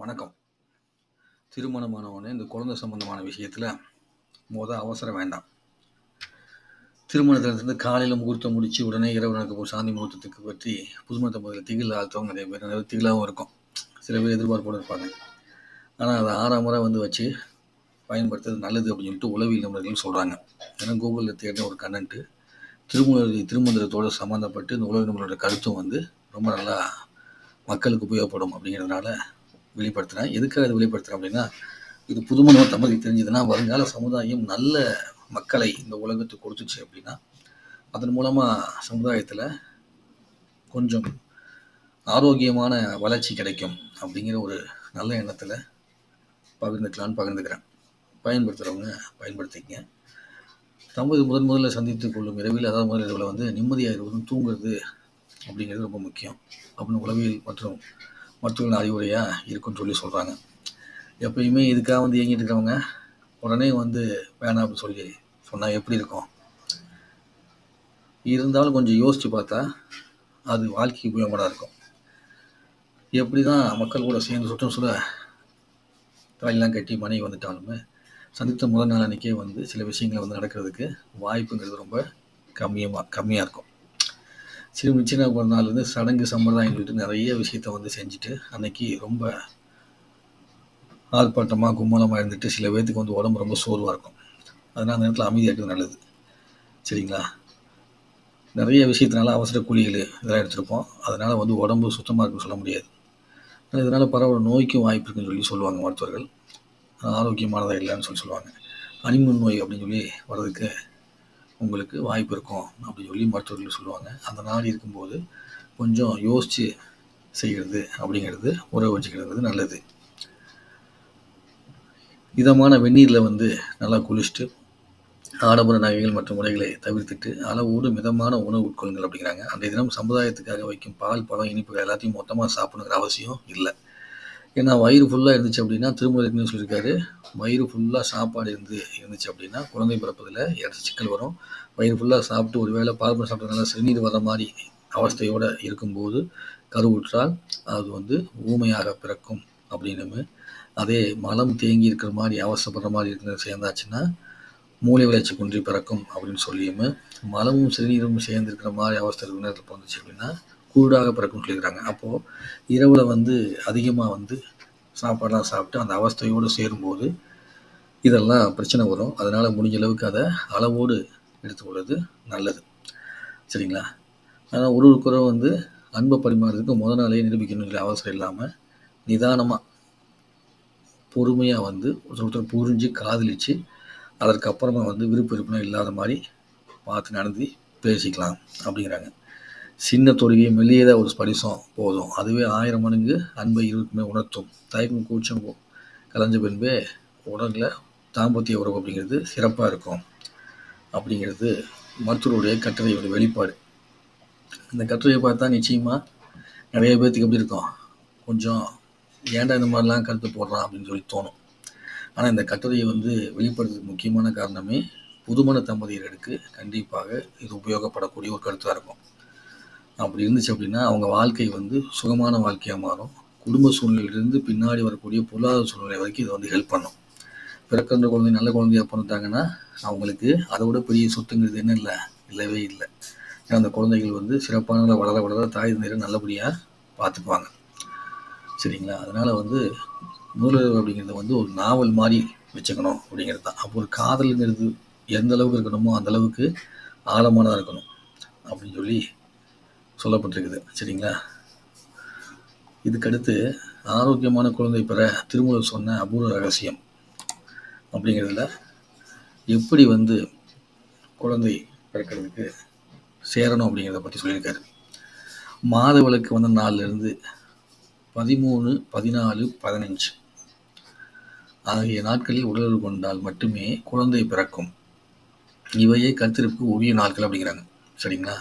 வணக்கம். திருமணமானவுடனே இந்த குழந்தை சம்பந்தமான விஷயத்துல அவசரம் வேண்டாம். திருமணத்திலிருந்து காலையில முகூர்த்தம் முடிச்சு உடனே இரவு நடக்க போகும் சாந்தி முகூர்த்தத்துக்கு பற்றி புதுமண தம்பதியில் திகில் ஆழ்த்தவங்க நிறைய பேர், நிறைய திகிலாகவும் இருக்கும். சில பேர் எதிர்பார்ப்போடு இருப்பாங்க. ஆனால் அதை 6ஆம் முறை வச்சு பயன்படுத்துறது நல்லது அப்படின்னு சொல்லிட்டு உளவியல் நிபுணர்கள் சொல்கிறாங்க. ஏன்னா கூகுளில் தேடின ஒரு கண்டென்ட்டு திருமணத்தோடு சம்மந்தப்பட்டு இந்த உளவியல் நிபுணரோட கருத்தும் ரொம்ப நல்லா மக்களுக்கு உபயோகப்படும் அப்படிங்கிறதுனால வெளிப்படுத்துகிறேன். எதுக்காக இது வெளிப்படுத்துகிறேன் அப்படின்னா, இது புதுமண தம்பதி தெரிஞ்சதுன்னா வருங்கால சமுதாயம் நல்ல மக்களை இந்த உலகத்துக்கு கொடுத்துச்சு அப்படின்னா அதன் மூலமாக சமுதாயத்தில் கொஞ்சம் ஆரோக்கியமான வளர்ச்சி கிடைக்கும் அப்படிங்கிற ஒரு நல்ல எண்ணத்தில் பகிர்ந்துக்கிறேன். பயன்படுத்துகிறவங்க பயன்படுத்திக்கங்க. தம்பதி முதல்ல சந்தித்து கொள்ளும் இரவில், அதாவது முதல் இரவில் நிம்மதியாக இருவதும் தூங்குறது அப்படிங்கிறது ரொம்ப முக்கியம் அப்படின்னு உளவியல் மற்றும் மருத்துவ அறிவுரையாக இருக்குன்னு சொல்லி சொல்கிறாங்க. எப்பயுமே இதுக்காக இயங்கிட்டு இருக்கிறவங்க உடனே வேணாம் அப்படின்னு சொல்லி சொன்னால் எப்படி இருக்கும்? இருந்தாலும் கொஞ்சம் யோசித்து பார்த்தா அது வாழ்க்கைக்கு உபயோகமாக இருக்கும். எப்படி தான் மக்கள் கூட சேர்ந்து சுற்றம் சொல்ல தாயெல்லாம் கட்டி மனைவி வந்துட்டாலுமே சந்தித்த முதல் நாள் அன்றைக்கே சில விஷயங்களை நடக்கிறதுக்கு வாய்ப்புங்கிறது ரொம்ப கம்மியாக இருக்கும். சின்ன ஒரு நாள் சடங்கு சம்பிரதாயம் சொல்லிட்டு நிறைய விஷயத்த செஞ்சுட்டு அன்னைக்கு ரொம்ப ஆர்ப்பாட்டமாக கும்பலமாக இருந்துட்டு சில பேர்த்துக்கு உடம்பு ரொம்ப சோர்வாக இருக்கும். அதனால் அந்த நேரத்தில் அமைதியாக இருக்கிறது நல்லது. சரிங்களா? நிறைய விஷயத்தினால அவசர கூலிகள் இதெல்லாம் எடுத்திருப்போம். அதனால் உடம்பு சுத்தமாக இருக்குன்னு சொல்ல முடியாது. இதனால் பரவ நோய்க்கும் வாய்ப்பு இருக்குன்னு சொல்லி சொல்லுவாங்க மருத்துவர்கள். ஆரோக்கியமானதாக இல்லைன்னு சொல்லுவாங்க. அனிமன் நோய் அப்படின்னு சொல்லி வர்றதுக்கு உங்களுக்கு வாய்ப்பு இருக்கும் அப்படின்னு சொல்லி மருத்துவர்கள் சொல்லுவாங்க. அந்த நாள் இருக்கும்போது கொஞ்சம் யோசித்து செய்கிறது அப்படிங்கிறது உறவு வச்சுக்கிறது நல்லது. இதமான வெந்நீரில் நல்லா குளிச்சுட்டு ஆடம்பர நகைகள் மற்றும் முறைகளை தவிர்த்துட்டு அளவோடு மிதமான உணவு உட்கொள்ளுங்கள் அப்படிங்கிறாங்க. அன்றைய தினம் சமுதாயத்துக்காக வைக்கும் பால், பழம், இனிப்புகள் எல்லாத்தையும் மொத்தமாக சாப்பிடுங்கிற அவசியம் இல்லை. ஏன்னா வயிறு ஃபுல்லாக இருந்துச்சு அப்படின்னா, திருமணம் சொல்லியிருக்காரு, வயிறு ஃபுல்லாக சாப்பாடு இருந்துச்சு அப்படின்னா குழந்தை பிறப்பதில் ஏதாச்சும் சிக்கல் வரும். வயிறு ஃபுல்லாக சாப்பிட்டு ஒரு வேளை பால் சாப்பிட்டதுனால சிறுநீர் வர மாதிரி அவஸ்தையோடு இருக்கும்போது கருவுற்றால் அது ஊமையாக பிறக்கும் அப்படின்னு. அதே மலம் தேங்கி இருக்கிற மாதிரி அவசப்படுற மாதிரி இருக்கிற சேர்ந்தாச்சுன்னா மூளை வளர்ச்சி குன்றி பிறக்கும் அப்படின்னு சொல்லியும், மலமும் சிறுநீரும் சேர்ந்துருக்கிற மாதிரி அவஸ்தை இருக்கிற நேரத்தில் பிறந்துச்சு அப்படின்னா கூடாக பிறக்கும்னு சொல்லியிருக்காங்க. அப்போது இரவில் அதிகமாக சாப்பாடெலாம் சாப்பிட்டு அந்த அவஸ்தையோடு சேரும்போது இதெல்லாம் பிரச்சனை வரும். அதனால் முடிஞ்ச அளவுக்கு அதை அளவோடு எடுத்துக்கொள்வது நல்லது. சரிங்களா? ஆனால் ஒருவருக்குற அன்பை பரிமாறதுக்கு முதல் நாளே நிரூபிக்கணும் அவசரம் இல்லாமல் நிதானமாக பொறுமையாக ஒருத்தர் புரிஞ்சு காதலிச்சு அதற்கப்புறமா விருப்ப விருப்பம் இல்லாத மாதிரி பார்த்து நடந்து பேசிக்கலாம் அப்படிங்கிறாங்க. சின்ன தொடுகை மெல்லியதாக ஒரு ஸ்பரிசம் போதும், அதுவே 1000 மடங்கு அன்பை இருவருக்குமே உணர்த்தும். தயக்கம் கூச்சம் கலைஞ்ச பின்பே உடலில் தாம்பத்திய உறவு அப்படிங்கிறது சிறப்பாக இருக்கும் அப்படிங்கிறது மருத்துவருடைய கட்டுரையோட வெளிப்பாடு. இந்த கட்டுரையை பார்த்தா நிச்சயமாக நிறைய பேர்த்துக்கு எப்படி இருக்கும், கொஞ்சம் ஏன்டா இந்த மாதிரிலாம் கருத்து போடுறான் அப்படின்னு சொல்லி தோணும். ஆனால் இந்த கட்டுரையை வெளிப்படுறதுக்கு முக்கியமான காரணமே புதுமண தம்பதியர்களுக்கு கண்டிப்பாக இது உபயோகப்படக்கூடிய ஒரு கருத்தாக இருக்கும். அப்படி இருந்துச்சு அப்படின்னா அவங்க வாழ்க்கை சுகமான வாழ்க்கையாக மாறும். குடும்ப சூழ்நிலையிலிருந்து பின்னாடி வரக்கூடிய பொருளாதார சூழ்நிலை வரைக்கும் இது ஹெல்ப் பண்ணும். பிறக்கின்ற குழந்தை நல்ல குழந்தையாக பிறந்துட்டாங்கன்னா அவங்களுக்கு அதை விட பெரிய சொத்துங்கிறது என்ன இல்லவே இல்லை. ஏன்னா அந்த குழந்தைகள் சிறப்பான வளர வளர தாய் தந்தையரை நல்லபடியாக பார்த்துக்குவாங்க. சரிங்களா? அதனால் முதல் அப்படிங்கிறது ஒரு நாவல் மாதிரி வச்சுக்கணும் அப்படிங்கிறது தான். அப்போ ஒரு காதலுங்கிறது எந்த அளவுக்கு இருக்கணுமோ அந்த அளவுக்கு ஆழமானதாக இருக்கணும் அப்படின்னு சொல்லி சொல்லப்பட்டிருக்குது. சரிங்களா? இதுக்கடுத்து ஆரோக்கியமான குழந்தை பெற திருமூலர் சொன்ன அபூர்வ ரகசியம் அப்படிங்கிறதுல எப்படி குழந்தை பிறக்கிறதுக்கு சேரணும் அப்படிங்கிறத பற்றி சொல்லியிருக்காரு. மாதவிலக்கு வந்த நாளிலிருந்து 13, 14, 15 ஆகிய நாட்களில் உடலுறவு கொண்டால் மட்டுமே குழந்தை பிறக்கும். இவையே கருத்திருப்பு உரிய நாட்கள் அப்படிங்கிறாங்க. சரிங்களா?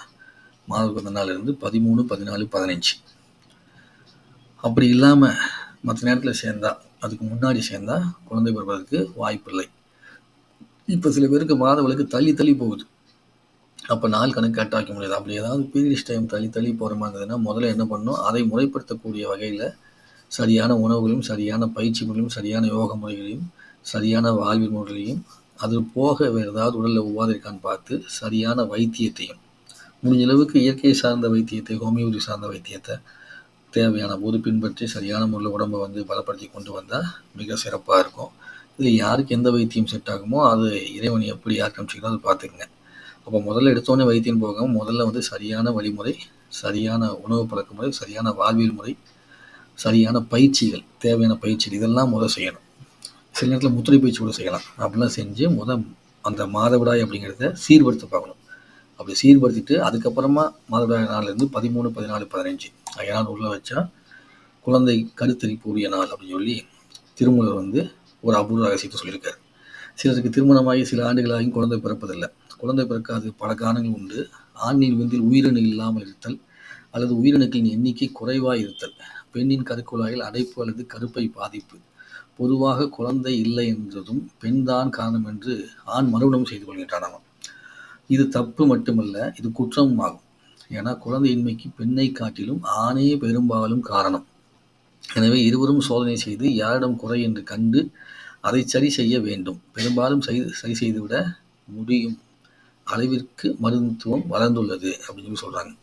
மாதவிலக்கு வந்த நாளிலிருந்து 13, 14, 15. அப்படி இல்லாமல் மற்ற நேரத்தில் சேர்ந்தா, அதுக்கு முன்னாடி சேர்ந்தா குழந்தை பிறப்பதற்கு வாய்ப்பு இல்லை. இப்போ சில பேருக்கு மாதவிலக்கு தள்ளி போகுது. அப்போ நாள் கணக்கு கரெக்டாக வைக்க முடியாது. அப்படி ஏதாவது பீரியட்ஸ் டைம் தள்ளி போகிற மாதிரி இருந்ததுன்னா முதல்ல என்ன பண்ணணும், அதை முறைப்படுத்தக்கூடிய வகையில் சரியான உணவுகளையும், சரியான பயிற்சி முறையும், சரியான யோக முறைகளையும், சரியான வாழ்வியல் முறைகளையும், அது போக வேறு ஏதாவது உடல்ல உபாதை இருக்கான்னு பார்த்து, சரியான வைத்தியத்தையும், முடிஞ்ச அளவுக்கு இயற்கை சார்ந்த வைத்தியத்தை, ஹோமியோபதி சார்ந்த வைத்தியத்தை தேவையான போது பின்பற்றி சரியான முறையில் உடம்பை வந்து பலப்படுத்தி கொண்டு வந்தால் மிக சிறப்பாக இருக்கும். இது யாருக்கு எந்த வைத்தியம் செட் ஆகுமோ அது இறைவன் எப்படி யாருக்கு அமைச்சிக்கணும் அதை பார்த்துக்குங்க. அப்போ முதல்ல எடுத்தோடனே வைத்தியம் போகாமல் முதல்ல வந்து சரியான வழிமுறை, சரியான உணவு பழக்க முறை, சரியான வாழ்வியல் முறை, சரியான பயிற்சிகள், தேவையான பயிற்சிகள் இதெல்லாம் செய்யணும். சில நேரத்தில் முத்திரை பயிற்சி கூட செய்யலாம். அப்படிலாம் செஞ்சு அந்த மாதவிடாய் அப்படிங்கிறத சீர்படுத்த பார்க்கணும். அப்படி சீர்படுத்திட்டு அதுக்கப்புறமா மாதவிடாய் நாள்லேருந்து 13, 14, 15 நாள் உள்ள வச்சா குழந்தை கருத்தரிப்புரிய நாள் அப்படின்னு சொல்லி திருமூலர் வந்து ஒரு அபூர்வ ரகசியத்தை சொல்லியிருக்காரு. சிலருக்கு திருமணமாகி சில ஆண்டுகளாகியும் குழந்தை பிறப்பதில்லை. குழந்தை பிறக்காது பல காரணங்கள் உண்டு. ஆணின் விந்தில் உயிரணு இல்லாமல் இருத்தல் அல்லது உயிரணுக்களின் எண்ணிக்கை குறைவாக இருத்தல், பெண்ணின் கருக்குழாயில் அடைப்பு அல்லது கருப்பை பாதிப்பு, பொதுவாக குழந்தை இல்லை என்றதும் பெண்தான் காரணம் என்று ஆண் மறுமணம் செய்து கொள்கின்றானாம். இது தப்பு மட்டுமல்ல, இது குற்றமும் ஆகும். ஏன்னா குழந்தையின்மைக்கு பெண்ணை காட்டிலும் ஆணே பெரும்பாலும் காரணம். எனவே இருவரும் சோதனை செய்து யாரிடம் குறை என்று கண்டு அதை சரி செய்ய வேண்டும். பெரும்பாலும் சரி செய்துவிட முடியும் அளவிற்கு மருத்துவம் வளர்ந்துள்ளது அப்படின்னு சொல்லி சொல்றாங்க.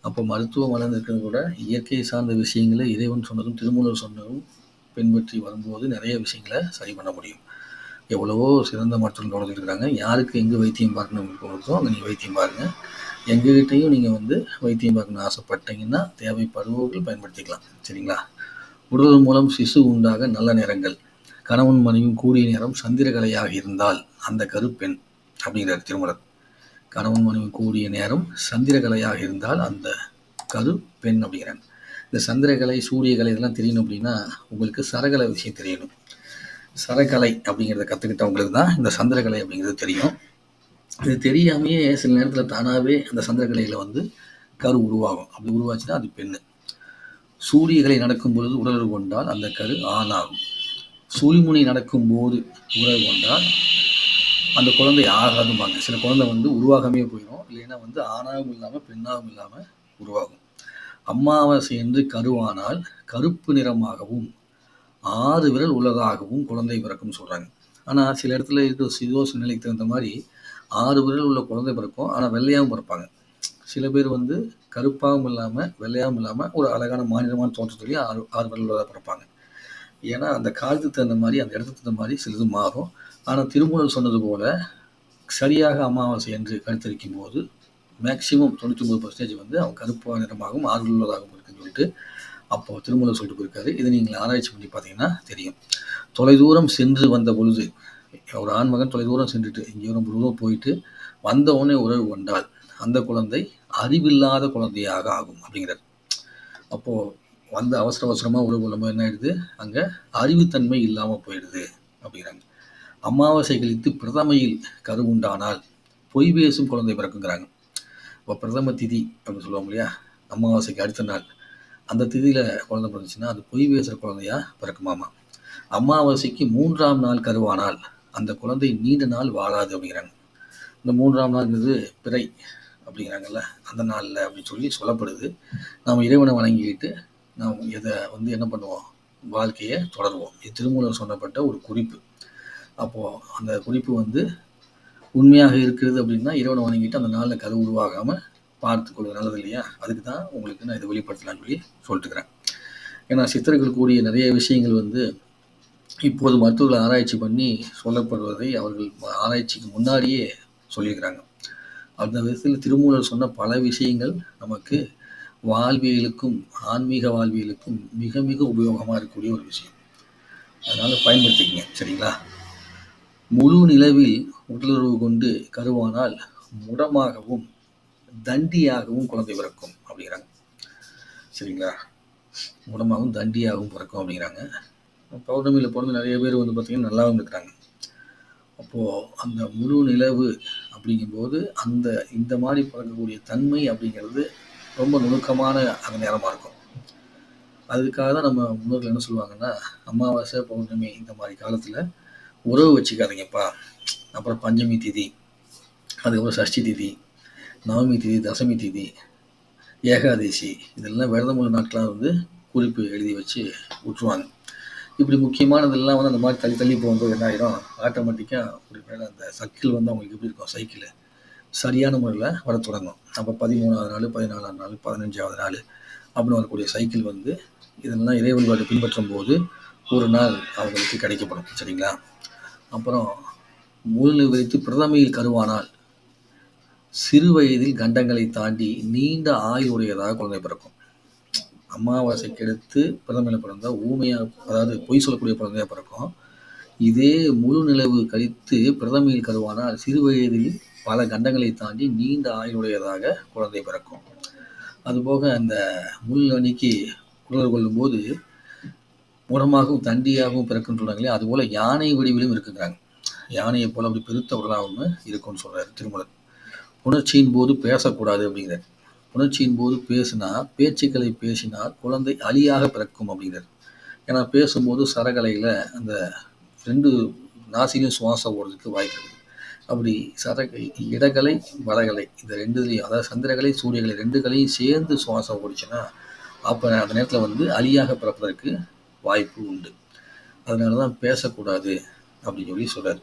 அப்போ மருத்துவம் வளர்ந்திருக்கிறது கூட இயற்கை சார்ந்த விஷயங்களை இறைவன் சொன்னதும் திருமூலர் சொன்னதும் பின்பற்றி வரும்போது நிறைய விஷயங்களை சரி பண்ண முடியும். எவ்வளவோ சிறந்த மருத்துவர்கள் வளர்ந்துட்டு இருக்கிறாங்க. யாருக்கு எங்கே வைத்தியம் பார்க்கணும் இருக்கோ அங்கே நீங்கள் வைத்தியம் பாருங்கள். எங்ககிட்டையும் நீங்கள் வந்து வைத்தியம் பார்க்கணும்னு ஆசைப்பட்டீங்கன்னா தேவைப்படுபவர்கள் பயன்படுத்திக்கலாம். சரிங்களா? உடல் மூலம் சிசு உண்டாக நல்ல நேரங்கள். கணவன் மனைவியும் கூடிய நேரம் சந்திரகலையாக இருந்தால் அந்த கருப்பெண் அப்படிங்கிறார் திருமூலர். கணவன் மனைவி கூடிய நேரம் சந்திரகலையாக இருந்தால் அந்த கரு பெண் அப்படிங்கிறாங்க. இந்த சந்திரகலை, சூரியகலை இதெல்லாம் தெரியணும் அப்படின்னா உங்களுக்கு சரகலை விஷயம் தெரியணும். சரகலை அப்படிங்கிறத கற்றுக்கிட்டவங்களுக்கு தான் இந்த சந்திரகலை அப்படிங்கிறது தெரியும். இது தெரியாமையே சில நேரத்தில் தானாகவே அந்த சந்திரகலையில் வந்து கரு உருவாகும். அப்படி உருவாச்சுன்னா அது பெண்ணு. சூரியகலை நடக்கும் பொழுது உடலுறவு கொண்டால் அந்த கரு ஆணாகும். சுழிமுனை நடக்கும் போது உறவு கொண்டால் அந்த குழந்தை ஆகாதும்பாங்க. சில குழந்தை வந்து உருவாகவே போயிடும். இல்லைன்னா வந்து ஆணாகவும் இல்லாமல் பெண்ணாகவும் இல்லாமல் உருவாகும். அமாவாசை என்று கருவானால் கருப்பு நிறமாகவும் 6 விரல் உள்ளதாகவும் குழந்தை பிறக்கும்னு சொல்கிறாங்க. ஆனால் சில இடத்துல இருக்கிற சிதோஷ நிலைக்கு தகுந்த மாதிரி 6 விரல் உள்ள குழந்தை பிறக்கும். ஆனால் வெள்ளையாகவும் பிறப்பாங்க. சில பேர் வந்து கருப்பாகவும் இல்லாமல் வெள்ளையாகவும் இல்லாமல் ஒரு அழகான மாநிலமான தோற்றத்துலேயும் 6 விரல் உள்ளதாக பிறப்பாங்க. ஏன்னா அந்த காலத்துக்கு தகுந்த மாதிரி அந்த இடத்துக்கு தகுந்த மாதிரி சிலது மாறும். ஆனால் திருமூலர் சொன்னது போல சரியாக அமாவாசை என்று கருத்தரிக்கும் போது மேக்சிமம் 99% வந்து அவன் கருப்பு நிறமாகவும் 6 விரல் உள்ளதாகவும் இருக்குன்னு சொல்லிட்டு அப்போ திருமூலர் சொல்லிட்டு போயிருக்காரு. இதை நீங்கள் ஆராய்ச்சி பண்ணி பார்த்தீங்கன்னா தெரியும். தொலைதூரம் சென்று வந்த பொழுது ஒரு ஆண்மகன் தொலைதூரம் சென்றுட்டு இங்கே ரொம்ப போயிட்டு வந்த உடனே உறவு கொண்டால் அந்த குழந்தை அறிவில்லாத குழந்தையாக ஆகும் அப்படிங்கிறார். அப்போது வந்து அவசரமாக உறவு கொள்ளும்போது என்ன ஆயிடுது, அங்கே அறிவுத்தன்மை இல்லாமல் போயிடுது அப்படிங்கிறாங்க. அமாவாசை கழித்து பிரதமையில் கரு உண்டானால் பொய் பேசும் குழந்தை பிறக்குங்கிறாங்க. இப்போ பிரதம திதி அப்படின்னு சொல்லுவாங்க இல்லையா, அமாவாசைக்கு அடுத்த நாள் அந்த திதியில் குழந்தை பிறந்துச்சுன்னா அது பொய் பேசுகிற குழந்தையா பிறக்குமாமா. அமாவாசைக்கு 3ஆம் நாள் கருவானால் அந்த குழந்தை நீண்ட நாள் வாழாது அப்படிங்கிறாங்க. இந்த 3ஆம் நாள்ங்கிறது பிறை அப்படிங்கிறாங்கல்ல, அந்த நாளில் அப்படின்னு சொல்லி சொல்லப்படுது. நாம் இறைவனை வணங்கிக்கிட்டு நாம் இதை வந்து என்ன பண்ணுவோம், வாழ்க்கையை தொடருவோம். இது திருமூலர் சொன்னப்பட்ட ஒரு குறிப்பு. அப்போது அந்த குறிப்பு வந்து உண்மையாக இருக்கிறது அப்படின்னா இறைவனை வணங்கிட்டு அந்த நாளில் கரு உருவாகாமல் பார்த்துக்கொள்வது நல்லது இல்லையா? அதுக்கு தான் உங்களுக்கு நான் இதை வெளிப்படுத்தலாம்னு சொல்லி சொல்லிட்டுக்கிறேன். ஏன்னா சித்தர்கள் கூடிய நிறைய விஷயங்கள் வந்து இப்போது மருத்துவர்கள் ஆராய்ச்சி பண்ணி சொல்லப்படுவதை அவர்கள் ஆராய்ச்சிக்கு முன்னாடியே சொல்லியிருக்கிறாங்க. அந்த விதத்தில் திருமூலர் சொன்ன பல விஷயங்கள் நமக்கு வாழ்வியலுக்கும் ஆன்மீக வாழ்வியலுக்கும் மிக மிக உபயோகமாக இருக்கக்கூடிய ஒரு விஷயம். அதனால் பயன்படுத்திக்கங்க. சரிங்களா? முழு நிலவில் உடலுறவு கொண்டு கருவானால் முடமாகவும் தண்டியாகவும் குழந்தை பிறக்கும் அப்படிங்கிறாங்க. சரிங்களா? முடமாகவும் தண்டியாகவும் பிறக்கும் அப்படிங்கிறாங்க. பௌர்ணமியில் பிறந்து நிறைய பேர் வந்து பார்த்திங்கன்னா நல்லாவும் இருக்கிறாங்க. அப்போது அந்த முழு நிலவு அப்படிங்கும்போது இந்த மாதிரி பிறக்கக்கூடிய தன்மை அப்படிங்கிறது ரொம்ப நுணுக்கமான அந்த நேரமாக இருக்கும். அதுக்காக தான் நம்ம முன்னோர்கள் என்ன சொல்லுவாங்கன்னா, அமாவாசை பௌர்ணமி இந்த மாதிரி காலத்தில் உறவு வச்சுக்காதீங்கப்பா. அப்புறம் பஞ்சமி திதி, அதுக்கப்புறம் சஷ்டி திதி, நவமி திதி, தசமி திதி, ஏகாதசி இதெல்லாம் விரதமுள்ள நாட்களாக வந்து குறிப்பு எழுதி வச்சு விட்டுருவாங்க. இப்படி முக்கியமானதெல்லாம் வந்து அந்த மாதிரி தள்ளி தள்ளி போகும்போது என்ன ஆயிரும், ஆட்டோமேட்டிக்காக ஒரு மேலே அந்த சர்க்கிள் வந்து அவங்களுக்கு எப்படி இருக்கும், சைக்கிள் சரியான முறையில் வர தொடங்கும். அப்போ 13வது நாள், 14ஆம் நாள், 15வது நாள் அப்படின்னு வரக்கூடிய சைக்கிள் வந்து இதெல்லாம் இறை வழிபாடு பின்பற்றும் போது ஒரு நாள் அவங்களுக்கு கிடைக்கப்படும். சரிங்களா? அப்புறம் முழு வைத்து பிரதமையில் கருவானால் சிறு வயதில் கண்டங்களை தாண்டி நீண்ட ஆயுளுடையதாக குழந்தை பிறக்கும். அமாவாசைக்கு எடுத்து பிரதமையில் பிறந்தா ஊமையா, அதாவது பொய் சொல்லக்கூடிய குழந்தையா பிறக்கும். இதே முழு நிலவு கழித்து பிரதமையில் கருவானால் சிறு வயதில் பல கண்டங்களை தாண்டி நீண்ட ஆயுளுடையதாக குழந்தை பிறக்கும். அதுபோக அந்த முள் அன்னைக்கு உடல் கொள்ளும் போது முரமாகவும் தண்டியாகவும் பிறக்குன்னு சொல்றாங்களே, அதுபோல யானை வடிவிலும் இருக்குங்கிறாங்க. யானையை போல அப்படி பெருத்த உடலாகவும் இருக்கும்னு சொல்றாரு திருமலர். புணர்ச்சியின் போது பேசக்கூடாது அப்படிங்கிறார். புணர்ச்சியின் போது பேசினா, பேச்சுக்களை பேசினால் குழந்தை அழியாக பிறக்கும் அப்படிங்கிறார். ஏன்னா பேசும்போது சரகலையில் அந்த 2 நாசிலையும் சுவாசம் ஓடுறதுக்கு வாய்ப்பு இருக்குது. அப்படி இடகலை வடகலை இந்த 2லையும், அதாவது சந்திரகலை சூரியகலை 2 கலையும் சேர்ந்து சுவாசம் ஓடிச்சுன்னா அப்போ அந்த நேரத்தில் வந்து அழியாக பிறப்பதற்கு வாய்ப்பு உண்டு. அதனால தான் பேசக்கூடாது அப்படின்னு சொல்லி சொல்றாரு.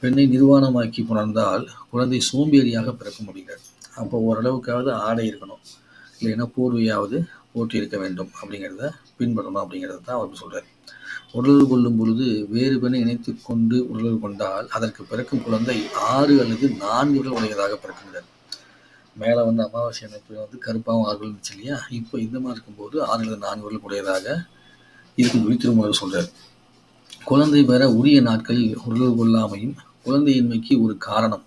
பெண்ணை நிர்வாணமாக்கி புணர்ந்தால் குழந்தை சோம்பேறியாக பிறக்கும் அப்படிங்கிறார். அப்போ ஓரளவுக்காவது ஆடை இருக்கணும், இல்லைன்னா போர்வையாவது போற்றி இருக்க வேண்டும் அப்படிங்கிறத பின்பற்றணும் அப்படிங்கிறத தான் அவர் சொல்றாரு. உடலுறு கொள்ளும் பொழுது வேறு பெண்ணை இணைத்து கொண்டு உடலுறு கொண்டால் அதற்கு பிறக்கும் குழந்தை 6 அல்லது 4 விரல் உடையதாக பிறக்குங்கிறார். மேலே வந்து அமாவாசை அமைப்பு வந்து கருப்பாகவும் 6 விரல் இருந்துச்சு இல்லையா, இப்போ இந்த மாதிரி இருக்கும்போது 6 அல்லது 4 விரல் உடையதாக இருக்கும் சொல்லி திருமூலர் சொல்றாரு. குழந்தை பெற உரிய நாட்களில் உடலுறு கொள்ளாமையும் குழந்தையின்மைக்கு ஒரு காரணம்.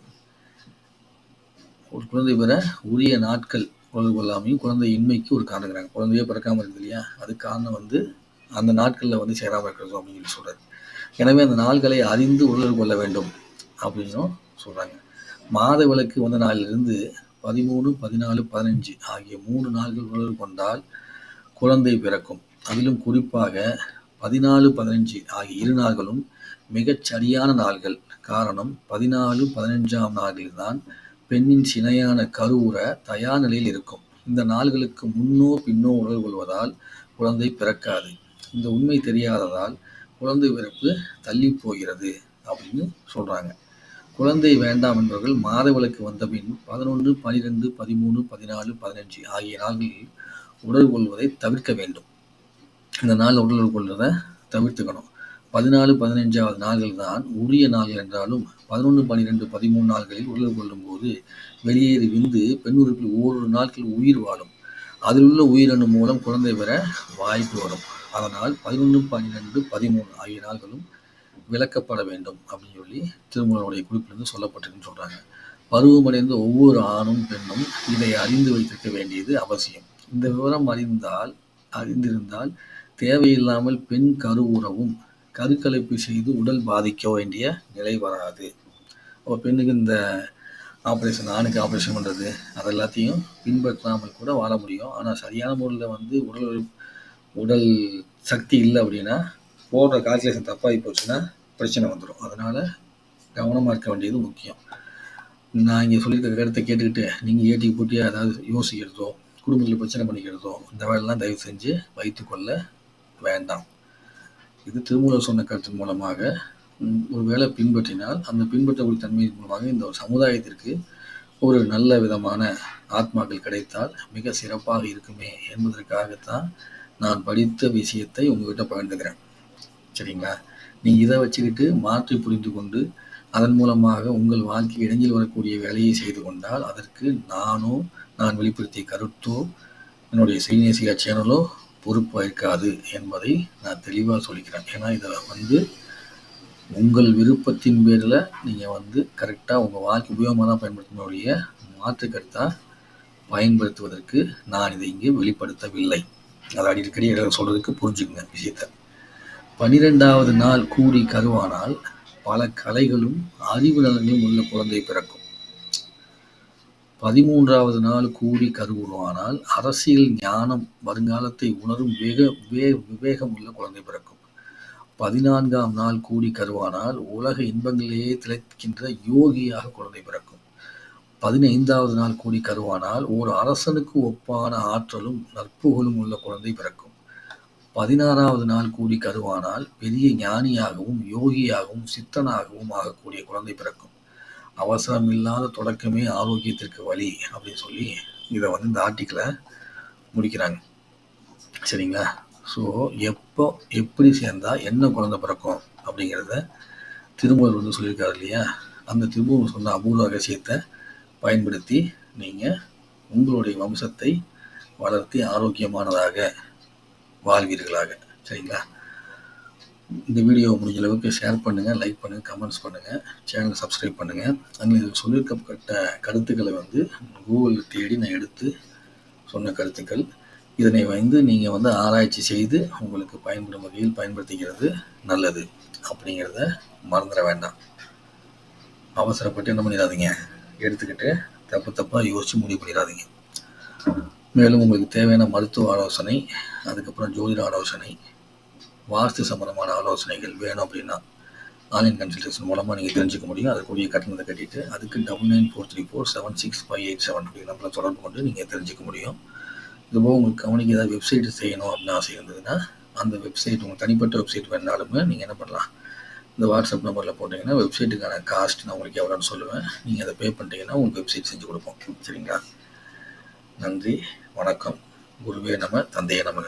ஒரு குழந்தை பெற உரிய நாட்கள் உடலுறு கொள்ளாமையும் குழந்தையின்மைக்கு ஒரு காரணங்கிறாங்க. குழந்தையே பிறக்காமல் இருக்குது இல்லையா, அதுக்கு காரணம் வந்து அந்த நாட்களில் வந்து சேராமல் இருக்கிறது அப்படின்னு சொல்றாரு. எனவே அந்த நாள்களை அறிந்து உடலுறு கொள்ள வேண்டும் அப்படின்னும் சொல்றாங்க. மாத விளக்கு வந்த நாளிலிருந்து 13, 14, 15 ஆகிய 3 நாள்கள் உடலுறு கொண்டால் குழந்தை பிறக்கும். அதிலும் குறிப்பாக 14, 15 ஆகிய 2 நாள்களும் மிகச் சரியான நாள்கள். காரணம் 14, 15ஆம் நாளில்தான் பெண்ணின் சினையான கருவுற தயார் நிலையில் இருக்கும். இந்த நாள்களுக்கு முன்னோ பின்னோ உடல் கொள்வதால் குழந்தை பிறக்காது. இந்த உண்மை தெரியாததால் குழந்தை பிறப்பு தள்ளி போகிறது அப்படின்னு சொல்றாங்க. குழந்தை வேண்டாம் என்பவர்கள் மாதவிலக்கு வந்தபின் 11, 12, 13, 14, 15 ஆகிய நாள்களில் உடல் கொள்வதை தவிர்க்க வேண்டும். இந்த நாள் உடல் கொள்வதை தவிர்த்துக்கணும். 14, 15ஆவது நாள்கள் தான் உரிய நாள்கள் என்றாலும் 11, 12, 13 நாள்களில் உடல் கொள்ளும் போது வெளியேறி விந்து பெண் உறுப்பில் ஓரிரு நாட்கள் உயிர் வாழும். அதில் உள்ள உயிரணு மூலம் குழந்தை பெற வாய்ப்பு வரும். அதனால் 11, 12, 13 ஆகிய நாள்களும் விளக்கப்பட வேண்டும் அப்படின்னு சொல்லி திருமூலருடைய குறிப்பிலிருந்து சொல்லப்பட்டிருக்குன்னு சொல்றாங்க. பருவமடைந்த ஒவ்வொரு ஆணும் பெண்ணும் இதை அறிந்து வைத்திருக்க வேண்டியது அவசியம். இந்த விவரம் அறிந்திருந்தால் தேவையில்லாமல் பெண் கருவுறவும் கருக்கலைப்பு செய்து உடல் பாதிக்க வேண்டிய நிலை வராது. அப்போ பெண்ணுக்கு இந்த ஆப்ரேஷன், ஆணுக்கு ஆப்ரேஷன் பண்ணுறது அது எல்லாத்தையும் பின்பற்றாமல் கூட வாழ முடியும். ஆனால் சரியான முறையில் வந்து உடல் சக்தி இல்லை அப்படின்னா போடுற கால்குலேஷன் தப்பாகி போச்சுன்னா பிரச்சனை வந்துடும். அதனால் கவனமாக இருக்க வேண்டியது முக்கியம். நான் இங்கே சொல்லியிருக்கிற கருத்தை கேட்டுக்கிட்டு நீங்கள் ஏட்டி போட்டியாக ஏதாவது யோசிக்கிறதோ குடும்பத்தில் பிரச்சனை பண்ணிக்கிறதோ இந்த வேலைலாம் தயவு செஞ்சு வைத்துக்கொள்ள வேண்டாம். இது திருமூலர் சொன்ன கருத்தின் மூலமாக ஒரு வேலை பின்பற்றினால் அந்த பின்பற்றக்கூடிய தன்மையின் மூலமாக இந்த ஒரு சமுதாயத்திற்கு ஒரு நல்ல விதமான ஆத்மாக்கள் கிடைத்தால் மிக சிறப்பாக இருக்குமே என்பதற்காகத்தான் நான் படித்த விஷயத்தை உங்ககிட்ட பகிர்ந்துக்கிறேன். சரிங்களா? நீங்கள் இதை வச்சுக்கிட்டு மாற்றி புரிந்து கொண்டு அதன் மூலமாக உங்கள் வாழ்க்கை இடைஞ்சில் வரக்கூடிய வேலையை செய்து கொண்டால் அதற்கு நான் வெளிப்படுத்திய கருத்தோ என்னுடைய ஸ்ரீநேசிகா சேனலோ பொறுப்பாக இருக்காது என்பதை நான் தெளிவாக சொல்லிக்கிறேன். ஏன்னா இதை வந்து உங்கள் விருப்பத்தின் பேரில் நீங்கள் வந்து கரெக்டாக உங்கள் வாழ்க்கை உபயோகமாக தான் பயன்படுத்தினுடைய மாற்று கருத்தாக பயன்படுத்துவதற்கு நான் இதை இங்கே வெளிப்படுத்தவில்லை. அதை அடிக்கடி சொல்கிறதுக்கு புரிஞ்சுக்குங்க விஷயத்தை. 12வது நாள் கூடி கருவானால் பல கலைகளும் அறிவு நலன்களும் உள்ள குழந்தை பிறக்கும். 13வது நாள் கூடி கருவுருவானால் அரசியல் ஞானம் வருங்காலத்தை உணரும் விவேகம் உள்ள குழந்தை பிறக்கும். 14ஆம் நாள் கூடி கருவானால் உலக இன்பங்களிலேயே திளைக்கின்ற யோகியாக குழந்தை பிறக்கும். 15வது நாள் கூடி கருவானால் ஒரு அரசனுக்கு ஒப்பான ஆற்றலும் நற்புகழும் உள்ள குழந்தை பிறக்கும். 16வது நாள் கூடி கருவானால் பெரிய ஞானியாகவும் யோகியாகவும் சித்தனாகவும் ஆகக்கூடிய குழந்தை பிறக்கும். அவசரமில்லாத தொடக்கமே ஆரோக்கியத்திற்கு வழி அப்படின்னு சொல்லி இதை வந்து இந்த ஆர்டிக்கிளை முடிக்கிறாங்க. சரிங்களா? ஸோ எப்போ எப்படி சேர்ந்தா என்ன குழந்தை பிறக்கும் அப்படிங்கிறத திருமூலர் வந்து சொல்லியிருக்காரு இல்லையா? அந்த திருமூலர் சொன்ன அபூர்வ ரகசியத்தை பயன்படுத்தி நீங்கள் உங்களுடைய வம்சத்தை வளர்த்தி ஆரோக்கியமானதாக வாழ்வீர்களாக. சரிங்களா? இந்த வீடியோ முடிஞ்ச அளவுக்கு ஷேர் பண்ணுங்கள், லைக் பண்ணுங்கள், கமெண்ட்ஸ் பண்ணுங்கள், சேனலை சப்ஸ்கிரைப் பண்ணுங்கள். அதில் இது சொல்லியிருக்கப்பட்ட கருத்துக்களை வந்து கூகுளில் தேடி நான் எடுத்து சொன்ன கருத்துக்கள். இதனை வந்து நீங்கள் வந்து ஆராய்ச்சி செய்து உங்களுக்கு பயன்படும் வகையில் பயன்படுத்திக்கிறது நல்லது அப்படிங்கிறத மறந்துட வேண்டாம். அவசரப்பட்டு என்ன பண்ணிடாதீங்க, எடுத்துக்கிட்டு தப்பாக யோசித்து முடிவு பண்ணிடாதீங்க. மேலும் உங்களுக்கு தேவையான மருத்துவ ஆலோசனை, அதுக்கப்புறம் ஜோதிட ஆலோசனை, வாஸ்து சம்பந்தமான ஆலோசனைகள் வேணும் அப்படின்னா ஆன்லைன் கன்சல்டேஷன் மூலமாக நீங்கள் தெரிஞ்சுக்க முடியும். அதுக்குரிய கட்டணத்தை கட்டிட்டு அதுக்கு 9943476587 அப்படிங்கிற நம்பரை தொடர்பு கொண்டு நீங்கள் தெரிஞ்சுக்க முடியும். இதுபோக உங்களுக்கு கவனிக்க ஏதாவது வெப்சைட் செய்யணும் அப்படின்னு ஆசை இருந்ததுன்னா அந்த வெப்சைட் உங்கள் தனிப்பட்ட வெப்சைட் வேணாலுமே நீங்கள் என்ன பண்ணலாம், இந்த வாட்ஸ்அப் நம்பரில் போட்டிங்கன்னா வெப்சைட்டுக்கான காஸ்ட் நான் உங்களுக்கு எவ்வளோன்னு சொல்லுவேன். நீங்கள் அதை பே பண்ணிட்டீங்கன்னா உங்களுக்கு வெப்சைட் செஞ்சு கொடுப்போம். சரிங்களா? நன்றி, வணக்கம். குருவே நம, தந்தையே நமக.